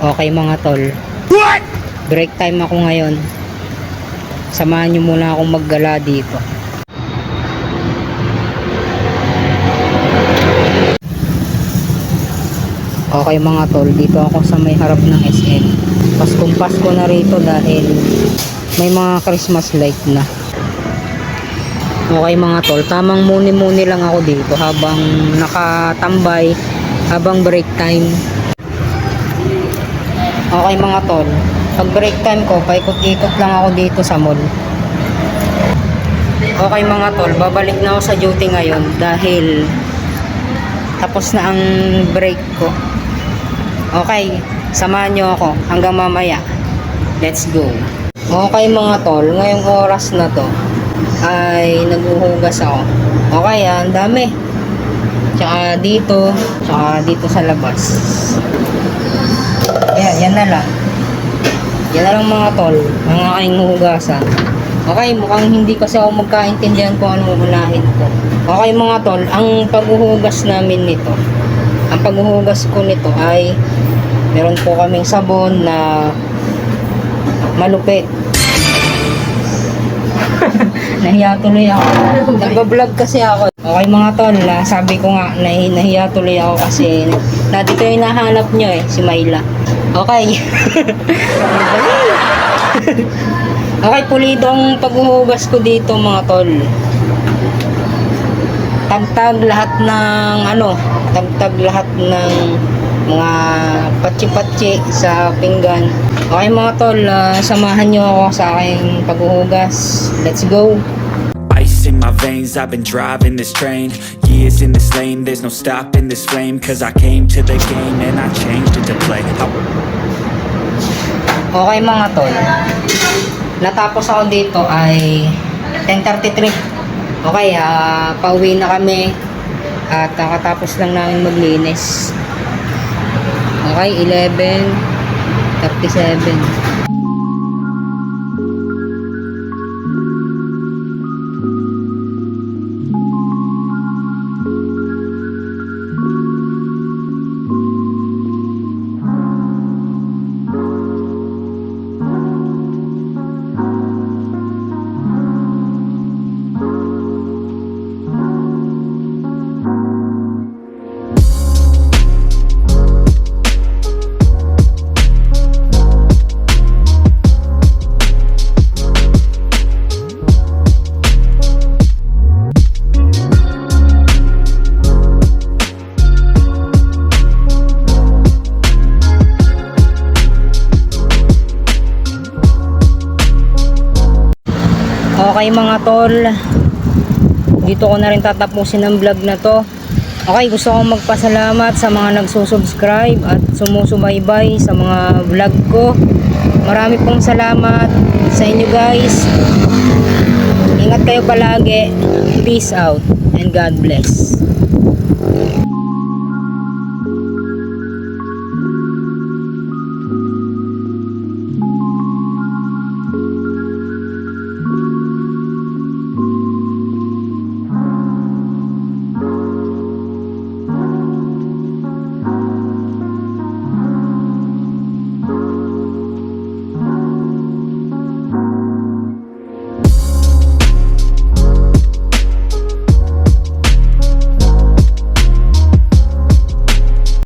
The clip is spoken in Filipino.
Okay mga tol, break time ako ngayon. Samahan nyo muna akong maggala dito. Okay mga tol, dito ako sa may harap ng SM. Paskong Pasko na rito dahil may mga Christmas light na. Okay mga tol, tamang muni-muni lang ako dito habang nakatambay, habang break time. Okay mga tol, pag break time ko, paikot-ikot lang ako dito sa mall. Okay mga tol, babalik na ako sa duty ngayon dahil tapos na ang break ko. Okay, samahan nyo ako hanggang mamaya. Let's go. Okay mga tol, ngayong oras na to ay naghuhugas ako. Okay, ang dami. Tsaka dito sa labas. Ayan, yan na lang. Yan na lang mga tol, ang aking hugasan. Okay, mukhang hindi kasi ako magkaintindihan kung ano unahin ko. Okay mga tol, ang paghuhugas namin nito, ang paghuhugas ko nito ay meron po kaming sabon na malupit. Nahiya tuloy ako. Nagbablog kasi ako. Okay mga tol, sabi ko nga, nahiya tuloy ako kasi dito yung nahanap nyo si Myla. Okay. Okay, pulido ang paghuhugas ko dito mga tol. Tagtag lahat ng tagtag lahat ng mga patsi-patsi sa pinggan. Okay mga tol, samahan nyo ako sa aking paghuhugas. Let's go. Ice in my veins, I've been driving this train. Years in this lane, there's no stopping this flame. Cause I came to the game and I changed it to play. Okay mga tol, natapos ako dito ay 10:33. Okay, pauwi na kami at kakatapos lang namin maglinis. Okay, 11:37. Okay mga tol, dito ko na rin tatapusin ang vlog na to. Okay, gusto kong magpasalamat sa mga nagsusubscribe at sumusubaybay sa mga vlog ko. Marami pong salamat sa inyo guys. Ingat kayo palagi. Peace out and God bless.